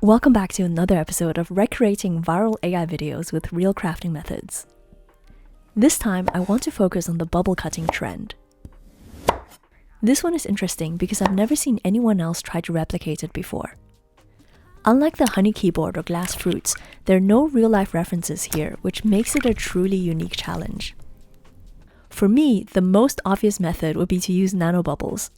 Welcome back to another episode of recreating viral AI videos with real crafting methods. This time, I want to focus on the bubble cutting trend. This one is interesting because I've never seen anyone else try to replicate it before. Unlike the honey keyboard or glass fruits, there are no real-life references here, which makes it a truly unique challenge. For me, the most obvious method would be to use nanobubbles.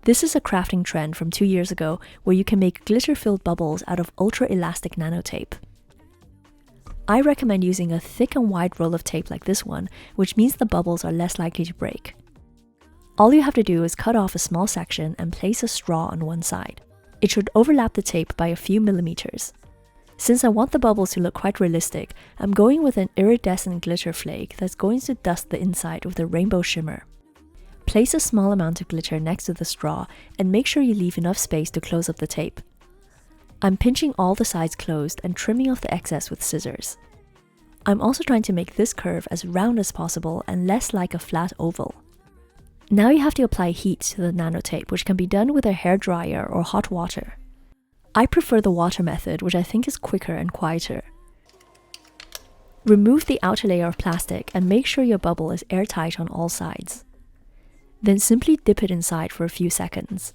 This is a crafting trend from 2 years ago where you can make glitter-filled bubbles out of ultra-elastic nanotape. I recommend using a thick and wide roll of tape like this one, which means the bubbles are less likely to break. All you have to do is cut off a small section and place a straw on one side. It should overlap the tape by a few millimeters. Since I want the bubbles to look quite realistic, I'm going with an iridescent glitter flake that's going to dust the inside with a rainbow shimmer. Place a small amount of glitter next to the straw and make sure you leave enough space to close up the tape. I'm pinching all the sides closed and trimming off the excess with scissors. I'm also trying to make this curve as round as possible and less like a flat oval. Now you have to apply heat to the nanotape, which can be done with a hairdryer or hot water. I prefer the water method, which I think is quicker and quieter. Remove the outer layer of plastic and make sure your bubble is airtight on all sides. Then simply dip it inside for a few seconds.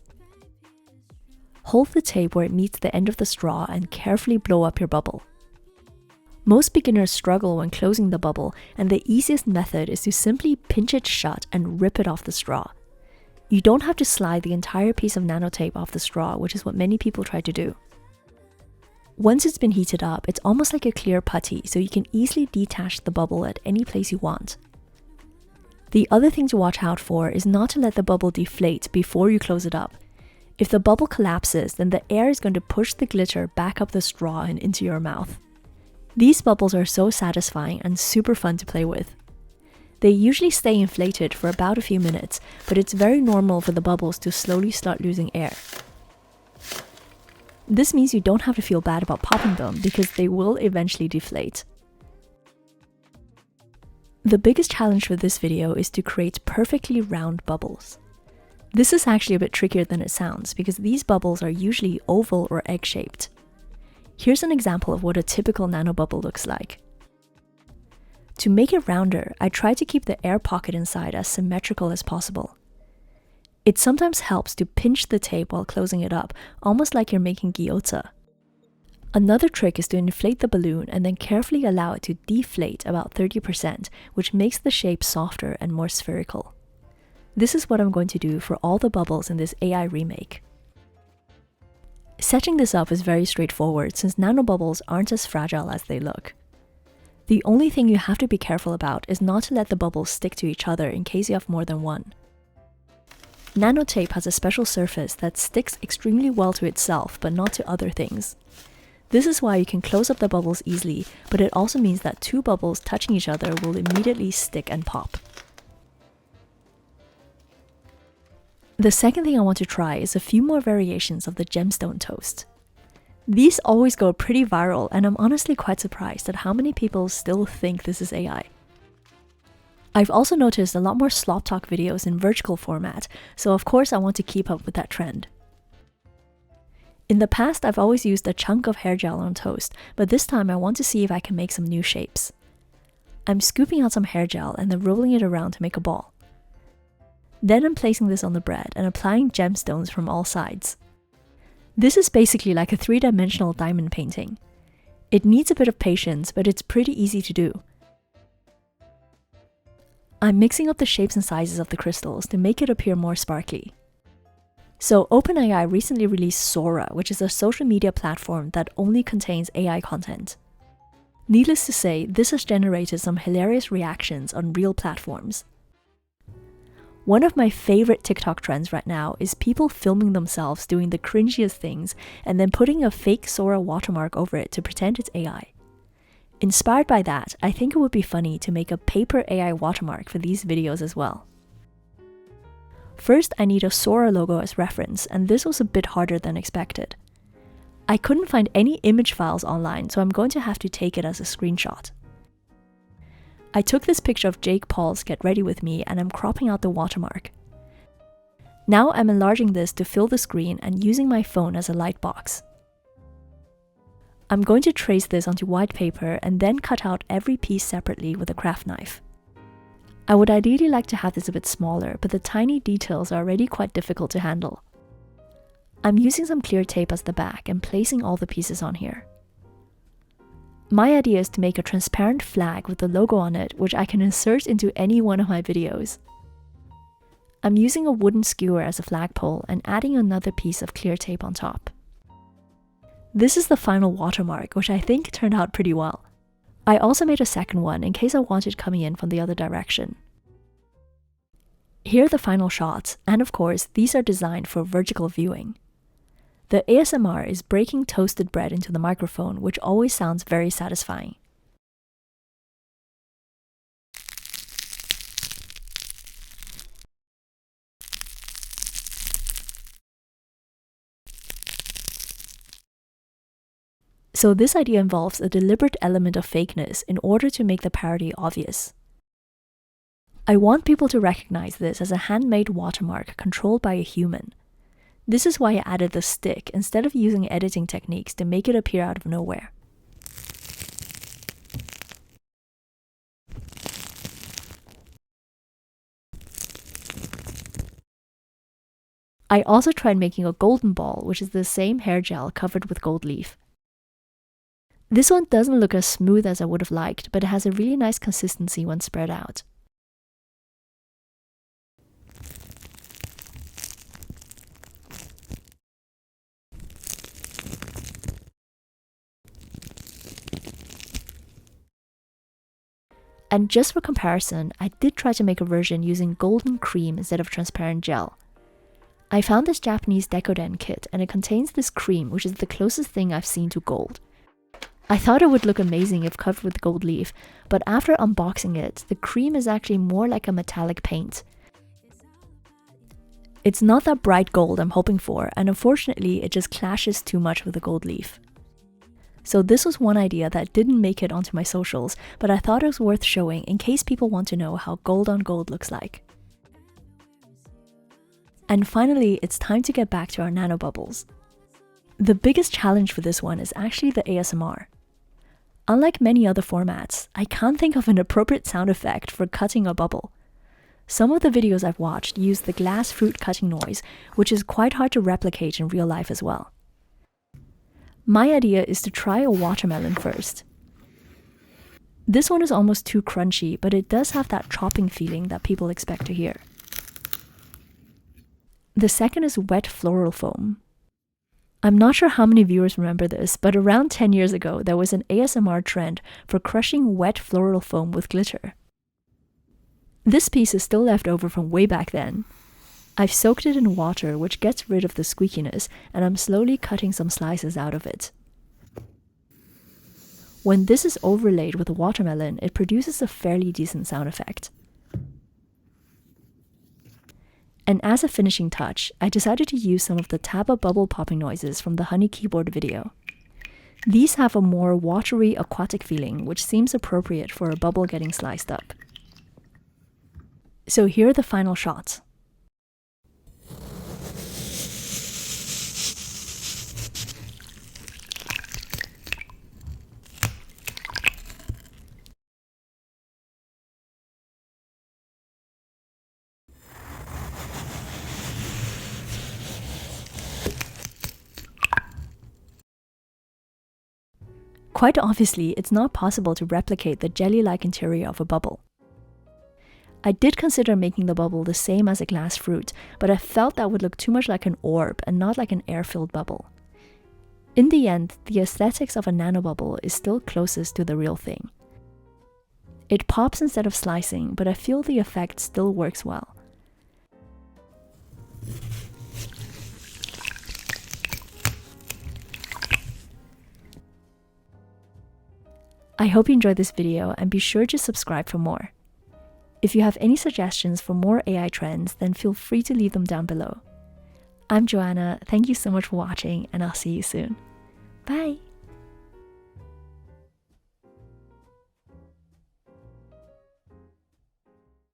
Hold the tape where it meets the end of the straw and carefully blow up your bubble. Most beginners struggle when closing the bubble, and the easiest method is to simply pinch it shut and rip it off the straw. You don't have to slide the entire piece of nanotape off the straw, which is what many people try to do. Once it's been heated up, it's almost like a clear putty, so you can easily detach the bubble at any place you want. The other thing to watch out for is not to let the bubble deflate before you close it up. If the bubble collapses, then the air is going to push the glitter back up the straw and into your mouth. These bubbles are so satisfying and super fun to play with. They usually stay inflated for about a few minutes, but it's very normal for the bubbles to slowly start losing air. This means you don't have to feel bad about popping them because they will eventually deflate. The biggest challenge for this video is to create perfectly round bubbles. This is actually a bit trickier than it sounds because these bubbles are usually oval or egg-shaped. Here's an example of what a typical nanobubble looks like. To make it rounder, I try to keep the air pocket inside as symmetrical as possible. It sometimes helps to pinch the tape while closing it up, almost like you're making gyoza. Another trick is to inflate the balloon and then carefully allow it to deflate about 30%, which makes the shape softer and more spherical. This is what I'm going to do for all the bubbles in this AI remake. Setting this up is very straightforward since nanobubbles aren't as fragile as they look. The only thing you have to be careful about is not to let the bubbles stick to each other in case you have more than one. Nanotape has a special surface that sticks extremely well to itself but not to other things. This is why you can close up the bubbles easily, but it also means that two bubbles touching each other will immediately stick and pop. The second thing I want to try is a few more variations of the Gemstone toast. These always go pretty viral, and I'm honestly quite surprised at how many people still think this is AI. I've also noticed a lot more slop talk videos in vertical format, so of course I want to keep up with that trend. In the past, I've always used a chunk of hair gel on toast, but this time I want to see if I can make some new shapes. I'm scooping out some hair gel and then rolling it around to make a ball. Then I'm placing this on the bread and applying gemstones from all sides. This is basically like a three-dimensional diamond painting. It needs a bit of patience, but it's pretty easy to do. I'm mixing up the shapes and sizes of the crystals to make it appear more sparkly. So OpenAI recently released Sora, which is a social media platform that only contains AI content. Needless to say, this has generated some hilarious reactions on real platforms. One of my favorite TikTok trends right now is people filming themselves doing the cringiest things and then putting a fake Sora watermark over it to pretend it's AI. Inspired by that, I think it would be funny to make a paper AI watermark for these videos as well. First, I need a Sora logo as reference, and this was a bit harder than expected. I couldn't find any image files online, so I'm going to have to take it as a screenshot. I took this picture of Jake Paul's Get Ready With Me and I'm cropping out the watermark. Now I'm enlarging this to fill the screen and using my phone as a light box. I'm going to trace this onto white paper and then cut out every piece separately with a craft knife. I would ideally like to have this a bit smaller, but the tiny details are already quite difficult to handle. I'm using some clear tape as the back and placing all the pieces on here. My idea is to make a transparent flag with the logo on it, which I can insert into any one of my videos. I'm using a wooden skewer as a flagpole and adding another piece of clear tape on top. This is the final watermark, which I think turned out pretty well. I also made a second one in case I wanted coming in from the other direction. Here are the final shots, and of course, these are designed for vertical viewing. The ASMR is breaking toasted bread into the microphone, which always sounds very satisfying. So this idea involves a deliberate element of fakeness in order to make the parody obvious. I want people to recognize this as a handmade watermark controlled by a human. This is why I added the stick instead of using editing techniques to make it appear out of nowhere. I also tried making a golden ball, which is the same hair gel covered with gold leaf. This one doesn't look as smooth as I would have liked, but it has a really nice consistency when spread out. And just for comparison, I did try to make a version using golden cream instead of transparent gel. I found this Japanese Decoden kit and it contains this cream, which is the closest thing I've seen to gold. I thought it would look amazing if covered with gold leaf, but after unboxing it, the cream is actually more like a metallic paint. It's not that bright gold I'm hoping for, and unfortunately it just clashes too much with the gold leaf. So this was one idea that didn't make it onto my socials, but I thought it was worth showing in case people want to know how gold on gold looks like. And finally, it's time to get back to our nano bubbles. The biggest challenge for this one is actually the ASMR. Unlike many other formats, I can't think of an appropriate sound effect for cutting a bubble. Some of the videos I've watched use the glass fruit cutting noise, which is quite hard to replicate in real life as well. My idea is to try a watermelon first. This one is almost too crunchy, but it does have that chopping feeling that people expect to hear. The second is wet floral foam. I'm not sure how many viewers remember this, but around 10 years ago, there was an ASMR trend for crushing wet floral foam with glitter. This piece is still left over from way back then. I've soaked it in water, which gets rid of the squeakiness, and I'm slowly cutting some slices out of it. When this is overlaid with a watermelon, it produces a fairly decent sound effect. And as a finishing touch, I decided to use some of the Taba bubble popping noises from the Honey Keyboard video. These have a more watery, aquatic feeling, which seems appropriate for a bubble getting sliced up. So here are the final shots. Quite obviously, it's not possible to replicate the jelly-like interior of a bubble. I did consider making the bubble the same as a glass fruit, but I felt that would look too much like an orb and not like an air-filled bubble. In the end, the aesthetics of a nanobubble is still closest to the real thing. It pops instead of slicing, but I feel the effect still works well. I hope you enjoyed this video and be sure to subscribe for more. If you have any suggestions for more AI trends, then feel free to leave them down below. I'm Joanna, thank you so much for watching, and I'll see you soon. Bye!